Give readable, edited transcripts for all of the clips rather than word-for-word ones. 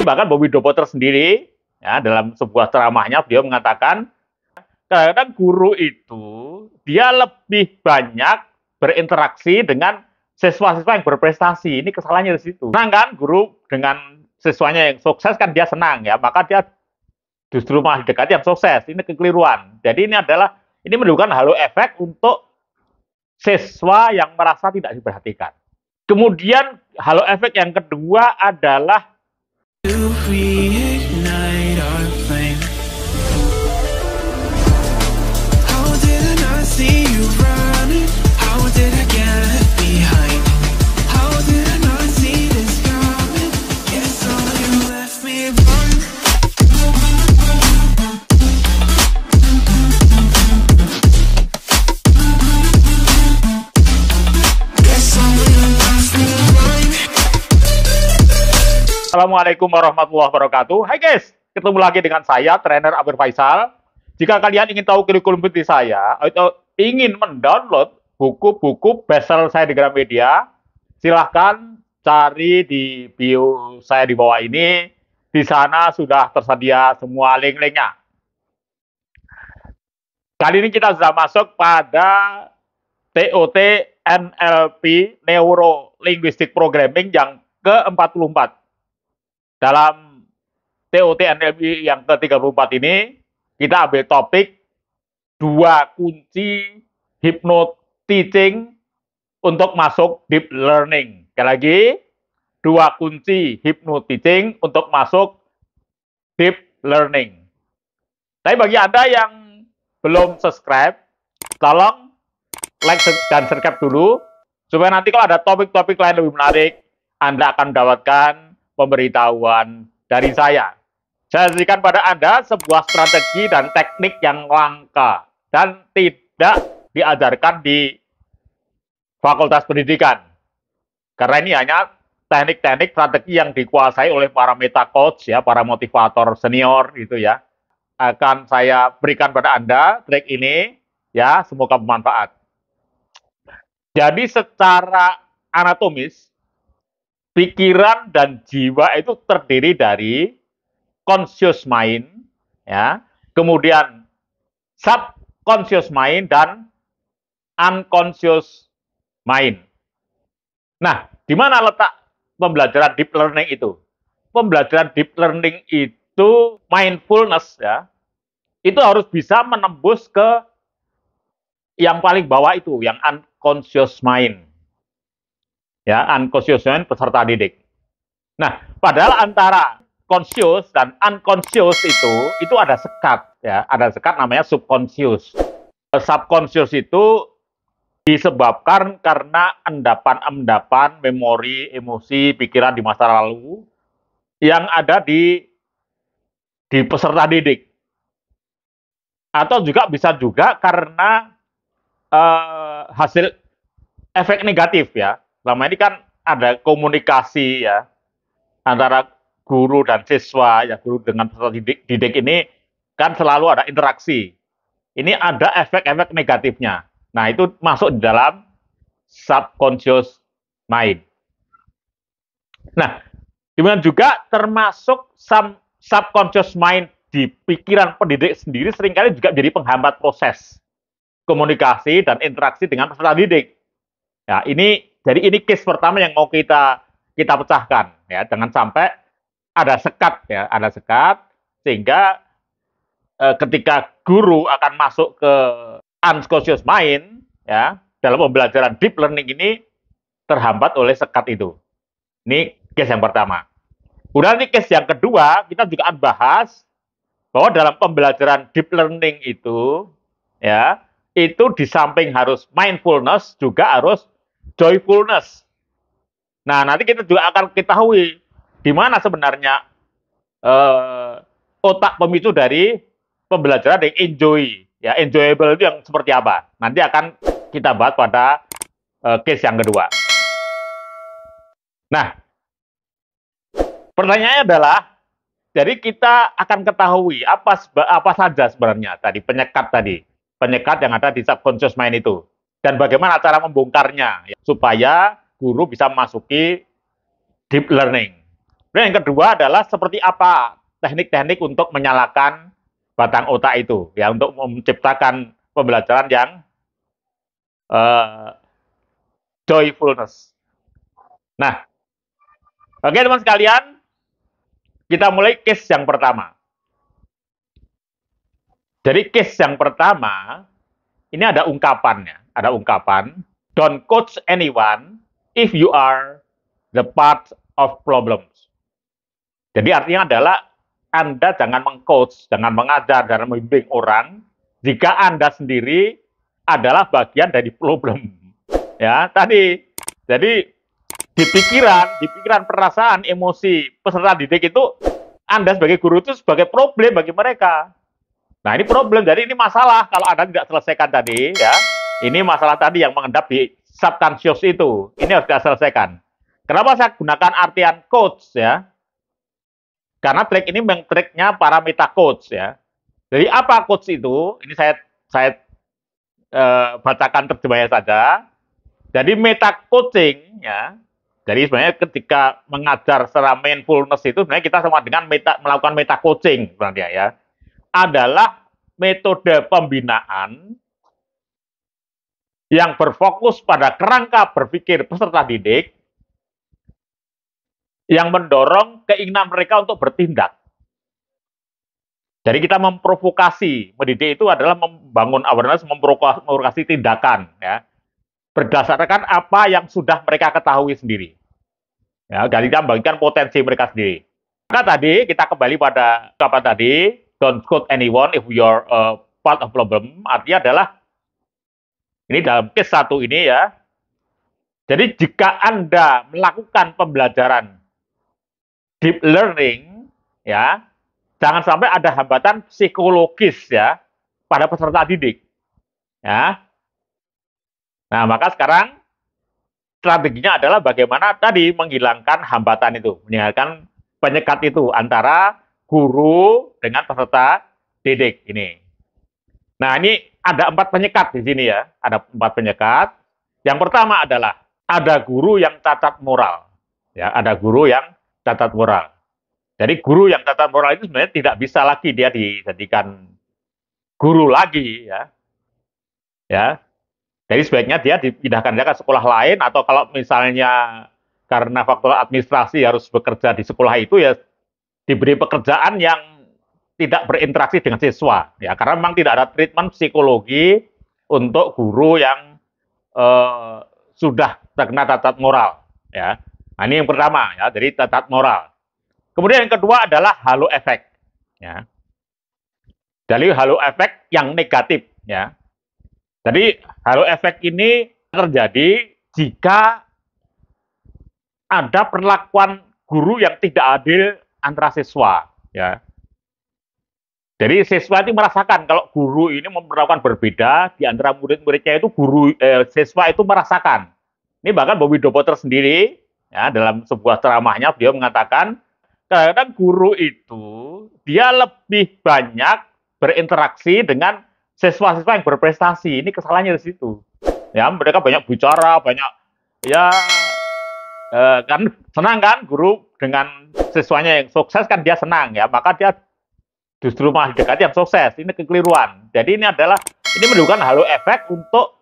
Bahkan Bobby Dopoter sendiri, ya, dalam sebuah ceramahnya beliau mengatakan, kadang-kadang guru itu dia lebih banyak berinteraksi dengan siswa-siswa yang berprestasi. Ini kesalahannya di situ. Senang kan guru dengan siswanya yang sukses kan dia senang ya, maka dia justru malah dekati yang sukses. Ini kekeliruan. Jadi ini menunjukkan halo efek untuk siswa yang merasa tidak diperhatikan. Kemudian halo efek yang kedua adalah Assalamualaikum warahmatullahi wabarakatuh. Hai guys, ketemu lagi dengan saya, trainer Amir Faisal. Jika kalian ingin tahu kurikulum inti saya, atau ingin mendownload buku-buku bestseller saya di Gramedia, silahkan cari di bio saya di bawah ini. Di sana sudah tersedia semua link-linknya. Kali ini kita sudah masuk pada TOT NLP, Neuro Linguistic Programming yang ke-44. Dalam TOT NLP yang ke-34 ini, kita ambil topik 2 kunci hypno-teaching untuk masuk deep learning. Sekali lagi, 2 kunci hypno-teaching untuk masuk deep learning. Tapi bagi Anda yang belum subscribe, tolong like dan subscribe dulu, supaya nanti kalau ada topik-topik lain lebih menarik, Anda akan mendapatkan pemberitahuan dari saya. Saya berikan pada Anda sebuah strategi dan teknik yang langka dan tidak diajarkan di Fakultas Pendidikan. Karena ini hanya teknik-teknik strategi yang dikuasai oleh para meta coach ya, para motivator senior gitu ya. Akan saya berikan pada Anda trik ini ya, semoga bermanfaat. Jadi secara anatomis pikiran dan jiwa itu terdiri dari conscious mind, ya, kemudian subconscious mind dan unconscious mind. Nah, di mana letak pembelajaran deep learning itu? Pembelajaran deep learning itu mindfulness, ya, itu harus bisa menembus ke yang paling bawah itu, yang unconscious mind. Ya, unconscious mind peserta didik. Nah, padahal antara conscious dan unconscious itu ada sekat ya, ada sekat namanya subconscious. Subconscious itu disebabkan karena endapan-endapan memori, emosi, pikiran di masa lalu yang ada di peserta didik. Atau bisa juga karena hasil efek negatif ya. Selama ini kan ada komunikasi ya antara guru dan siswa, ya guru dengan peserta didik ini kan selalu ada interaksi. Ini ada efek-efek negatifnya. Nah, itu masuk di dalam subconscious mind. Nah, kemudian juga termasuk subconscious mind di pikiran pendidik sendiri seringkali juga jadi penghambat proses komunikasi dan interaksi dengan peserta didik. Ya, jadi ini case pertama yang mau kita pecahkan ya, jangan sampai ada sekat ya, ada sekat sehingga ketika guru akan masuk ke unconscious mind ya, dalam pembelajaran deep learning ini terhambat oleh sekat itu. Ini case yang pertama. Kemudian ini case yang kedua, kita juga akan bahas bahwa dalam pembelajaran deep learning itu ya, itu di samping harus mindfulness juga harus joyfulness. Nah, nanti kita juga akan ketahui di mana sebenarnya otak pemicu dari pembelajaran yang enjoy, ya enjoyable itu yang seperti apa. Nanti akan kita bahas pada case yang kedua. Nah, pertanyaannya adalah, jadi kita akan ketahui apa saja sebenarnya penyekat yang ada di subconscious mind itu. Dan bagaimana cara membongkarnya ya, supaya guru bisa memasuki deep learning. Kemudian yang kedua adalah seperti apa teknik-teknik untuk menyalakan batang otak itu, ya, untuk menciptakan pembelajaran yang uh, joyfulness. Nah, oke teman sekalian, kita mulai case yang pertama. Jadi case yang pertama, ini ada ungkapannya. Ada ungkapan, don't coach anyone if you are the part of problems. Jadi artinya adalah Anda jangan mengcoach, jangan mengajar, jangan membimbing orang jika Anda sendiri adalah bagian dari problem. Ya, tadi. Jadi di pikiran, perasaan, emosi peserta didik itu Anda sebagai guru itu sebagai problem bagi mereka. Nah, ini problem. Jadi ini masalah kalau Anda tidak selesaikan tadi, ya. Ini masalah tadi yang mengendap di subconscious itu. Ini harus diselesaikan. Kenapa saya gunakan artian coach, ya? Karena trik ini memang triknya para meta coach, ya. Jadi apa coach itu? Ini saya bacakan terjemahnya saja. Jadi meta coaching, ya. Jadi sebenarnya ketika mengajar secara mindfulness itu sebenarnya kita sama dengan melakukan meta coaching sebenarnya, ya. Adalah metode pembinaan yang berfokus pada kerangka berpikir peserta didik yang mendorong keinginan mereka untuk bertindak. Jadi kita memprovokasi, mendidik itu adalah membangun awareness, memprovokasi tindakan, ya, berdasarkan apa yang sudah mereka ketahui sendiri. Ya, jadi kita membagikan potensi mereka sendiri. Maka tadi kita kembali pada apa tadi, don't quote anyone if you're a part of problem. Artinya adalah ini dalam case satu ini, ya. Jadi jika Anda melakukan pembelajaran deep learning, ya, jangan sampai ada hambatan psikologis, ya, pada peserta didik, ya. Nah, maka sekarang strateginya adalah bagaimana tadi menghilangkan hambatan itu, menghilangkan penyekat itu antara guru dengan peserta didik ini. Nah, ini ada 4 penyekat di sini, ya. Ada 4 penyekat. Yang pertama adalah ada guru yang cacat moral. Ya, ada guru yang cacat moral. Jadi guru yang cacat moral itu sebenarnya tidak bisa lagi dia dijadikan guru lagi, ya. Ya. Jadi sebaiknya dia dipindahkan ke sekolah lain, atau kalau misalnya karena faktor administrasi harus bekerja di sekolah itu, ya diberi pekerjaan yang tidak berinteraksi dengan siswa, ya, karena memang tidak ada treatment psikologi untuk guru yang sudah terkena cacat moral, ya. Nah, ini yang pertama, ya, jadi cacat moral. Kemudian yang kedua adalah halo efek, ya. Jadi halo efek yang negatif, ya. Jadi halo efek ini terjadi jika ada perlakuan guru yang tidak adil antara siswa, ya. Jadi siswa itu merasakan kalau guru ini memperlakukan berbeda di antara murid-muridnya, itu siswa itu merasakan. Ini bahkan Bobby Dopoter sendiri, ya, dalam sebuah ceramahnya beliau mengatakan kadang-kadang guru itu dia lebih banyak berinteraksi dengan siswa-siswa yang berprestasi. Ini kesalahannya di situ. Ya, mereka banyak bicara, banyak, ya, kan senang kan guru dengan siswanya yang sukses, kan dia senang, ya, maka dia justru malah dekati yang sukses. Ini kekeliruan. Jadi ini menunjukkan halo efek untuk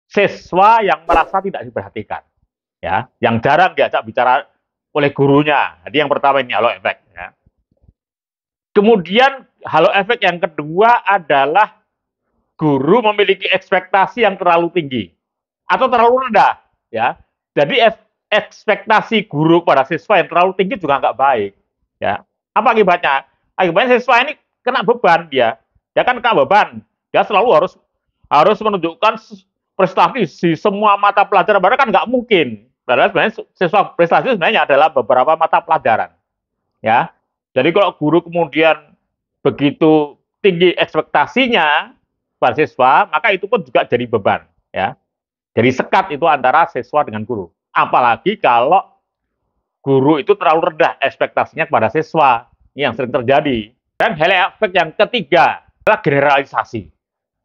siswa yang merasa tidak diperhatikan, ya, yang jarang diajak bicara oleh gurunya. Jadi yang pertama ini halo efek, ya. Kemudian halo efek yang kedua adalah guru memiliki ekspektasi yang terlalu tinggi atau terlalu rendah, ya. Jadi ekspektasi guru pada siswa yang terlalu tinggi juga nggak baik, ya. Apa akibatnya? Akibatnya siswa ini kena beban dia kan kena beban. Dia selalu harus menunjukkan prestasi di semua mata pelajaran, padahal kan nggak mungkin. Padahal sebenarnya siswa prestasi sebenarnya adalah beberapa mata pelajaran, ya. Jadi kalau guru kemudian begitu tinggi ekspektasinya pada siswa, maka itu pun juga jadi beban, ya. Jadi sekat itu antara siswa dengan guru. Apalagi kalau guru itu terlalu rendah ekspektasinya kepada siswa. Ini yang sering terjadi. Dan halo efek yang ketiga adalah generalisasi.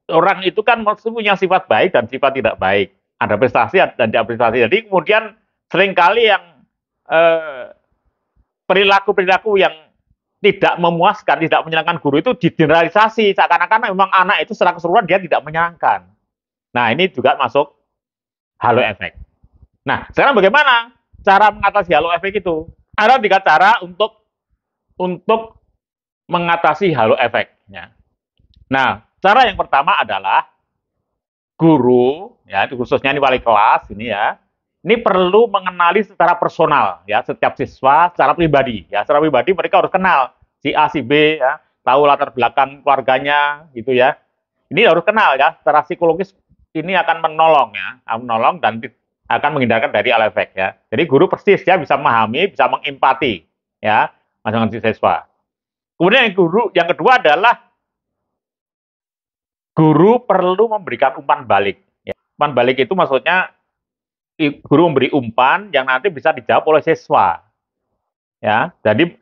Orang itu kan punya sifat baik dan sifat tidak baik. Ada prestasi dan tidak prestasi. Jadi kemudian seringkali yang perilaku-perilaku yang tidak memuaskan, tidak menyenangkan guru itu digeneralisasi, seakan-akan memang anak itu secara keseluruhan dia tidak menyenangkan. Nah, ini juga masuk halo efek. Nah, sekarang bagaimana cara mengatasi halo efek itu? Ada 3 cara untuk mengatasi halo efeknya. Nah, cara yang pertama adalah guru, ya, khususnya ini wali kelas ini ya, ini perlu mengenali secara personal ya setiap siswa secara pribadi ya, secara pribadi mereka harus kenal si A si B ya, tahu latar belakang keluarganya gitu ya. Ini harus kenal ya, secara psikologis ini akan menolong ya, menolong dan akan menghindarkan dari halo efek ya. Jadi guru persis ya bisa memahami, bisa mengempati ya masing-masing siswa. Kemudian yang kedua adalah guru perlu memberikan umpan balik. Ya. Umpan balik itu maksudnya guru memberi umpan yang nanti bisa dijawab oleh siswa. Ya, jadi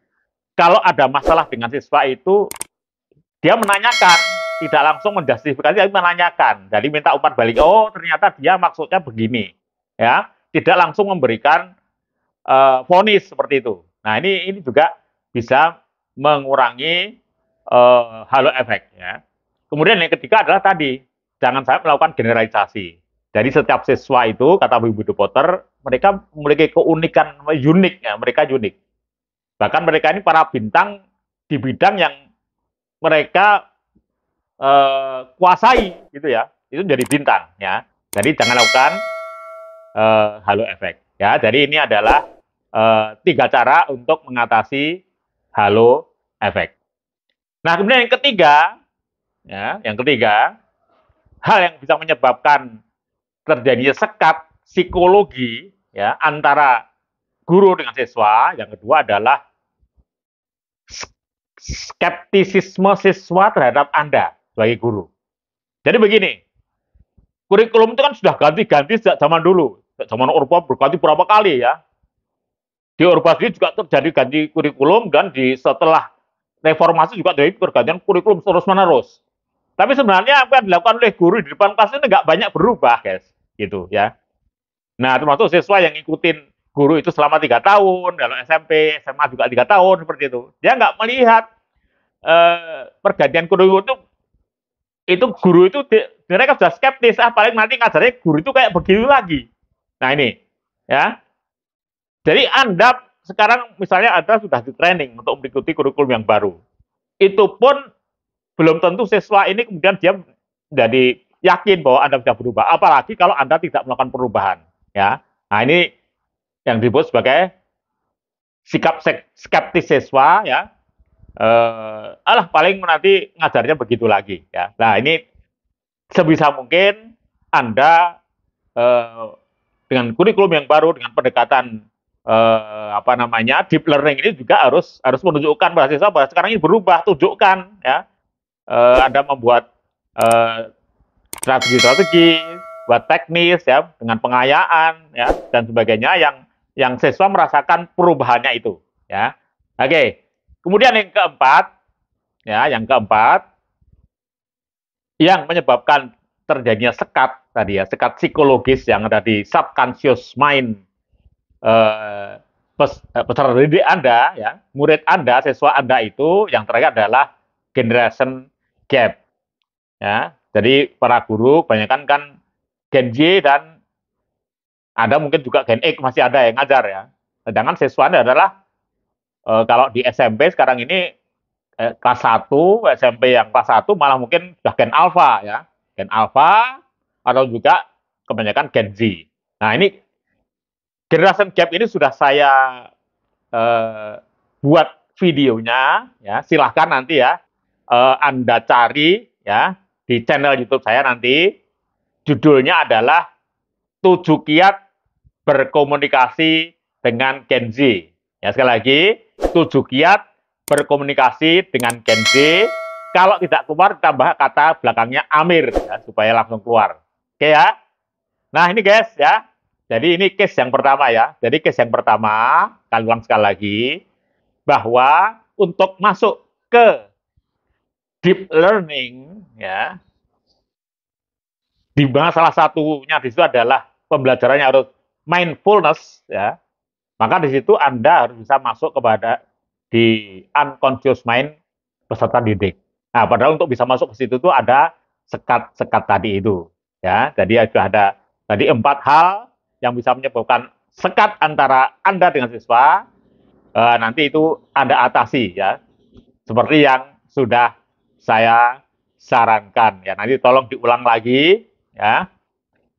kalau ada masalah dengan siswa itu dia menanyakan, tidak langsung menjustifikasi, tapi menanyakan. Jadi minta umpan balik. Oh, ternyata dia maksudnya begini. Ya, tidak langsung memberikan vonis seperti itu. Nah, ini juga bisa mengurangi halo efek ya. Kemudian yang ketiga adalah tadi, jangan sampai melakukan generalisasi. Jadi setiap siswa itu, kata Bu Potter, mereka memiliki keunikan unik ya, mereka unik. Bahkan mereka ini para bintang di bidang yang mereka kuasai gitu ya. Itu jadi bintang ya. Jadi jangan lakukan halo efek ya. Jadi ini adalah 3 cara untuk mengatasi halo efek. Nah, kemudian yang ketiga, hal yang bisa menyebabkan terjadinya sekat psikologi ya antara guru dengan siswa. Yang kedua adalah skeptisisme siswa terhadap Anda sebagai guru. Jadi begini, kurikulum itu kan sudah ganti-ganti sejak zaman dulu. Zaman Orba berganti berapa kali ya. Di Orba sendiri juga terjadi ganti kurikulum dan setelah reformasi juga terjadi pergantian kurikulum terus-menerus. Tapi sebenarnya apa yang dilakukan oleh guru di depan kelas itu nggak banyak berubah, guys. Gitu ya. Nah, termasuk siswa yang ngikutin guru itu selama 3 tahun, kalau SMP, SMA juga 3 tahun, seperti itu. Dia nggak melihat pergantian kurikulum itu guru itu mereka sudah skeptis, paling nanti ngajarnya guru itu kayak begitu lagi. Nah, ini ya. Jadi Anda sekarang misalnya Anda sudah di training untuk mengikuti kurikulum yang baru. Itu pun belum tentu siswa ini kemudian dia menjadi yakin bahwa Anda sudah berubah. Apalagi kalau Anda tidak melakukan perubahan. Ya, nah ini yang disebut sebagai sikap skeptis siswa. Ya, alah paling nanti ngajarnya begitu lagi. Ya, nah ini sebisa mungkin Anda dengan kurikulum yang baru, dengan pendekatan deep learning ini juga harus menunjukkan pada siswa bahwa sekarang ini berubah, tunjukkan ya. Anda membuat strategi-strategi, buat teknis ya dengan pengayaan ya dan sebagainya yang siswa merasakan perubahannya itu ya. Oke. Kemudian yang keempat yang menyebabkan terjadinya sekat tadi ya, sekat psikologis yang ada di subconscious mind peserta didik Anda ya, murid Anda, siswa Anda itu yang terakhir adalah generation gap. Ya, jadi para guru kebanyakan kan Gen Y dan Anda mungkin juga Gen X masih ada yang ngajar ya. Sedangkan siswa Anda adalah kalau di SMP sekarang ini kelas 1, SMP yang kelas 1 malah mungkin sudah Gen Alpha ya. Gen Alpha atau juga kebanyakan Gen Z. Nah, ini generation gap ini sudah saya buat videonya ya. Silahkan nanti ya Anda cari ya di channel YouTube saya nanti. Judulnya adalah 7 kiat berkomunikasi dengan Gen Z. Ya, sekali lagi, 7 kiat berkomunikasi dengan Gen Z. Kalau tidak keluar, tambah kata belakangnya Amir, ya, supaya langsung keluar. Oke ya? Nah, ini guys ya. Jadi ini case yang pertama ya. Jadi case yang pertama, kali ulang sekali lagi, bahwa untuk masuk ke deep learning, ya, di mana salah satunya di situ adalah pembelajarannya harus mindfulness ya. Maka di situ Anda harus bisa masuk kepada di unconscious mind peserta didik. Nah, padahal untuk bisa masuk ke situ tuh ada sekat-sekat tadi itu, ya. Jadi ada tadi 4 hal yang bisa menyebabkan sekat antara Anda dengan siswa. Nanti itu Anda atasi, ya. Seperti yang sudah saya sarankan, ya. Nanti tolong diulang lagi, ya.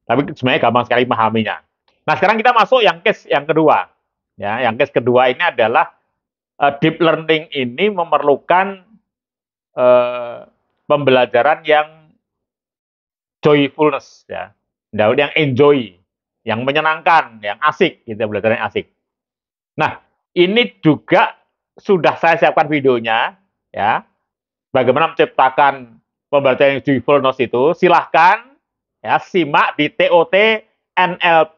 Tapi sebenarnya gampang sekali memahaminya. Nah, sekarang kita masuk yang case yang kedua. Ya, yang case kedua ini adalah deep learning ini memerlukan uh, pembelajaran yang joyfulness, ya, yang enjoy, yang menyenangkan, yang asik, gitu, belajar yang asik. Nah, ini juga sudah saya siapkan videonya, ya, bagaimana menciptakan pembelajaran yang joyfulness itu. Silahkan, ya, simak di TOT NLP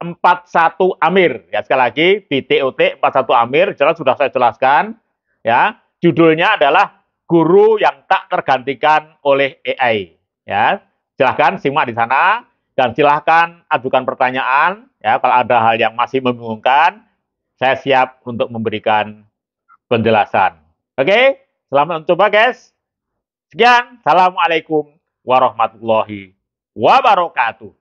41 Amir. Ya, sekali lagi di TOT 41 Amir, jelas sudah saya jelaskan, ya. Judulnya adalah Guru yang Tak Tergantikan oleh AI. Ya, silahkan simak di sana dan silahkan ajukan pertanyaan, ya, kalau ada hal yang masih membingungkan, saya siap untuk memberikan penjelasan. Oke, selamat mencoba guys. Sekian, Assalamualaikum warahmatullahi wabarakatuh.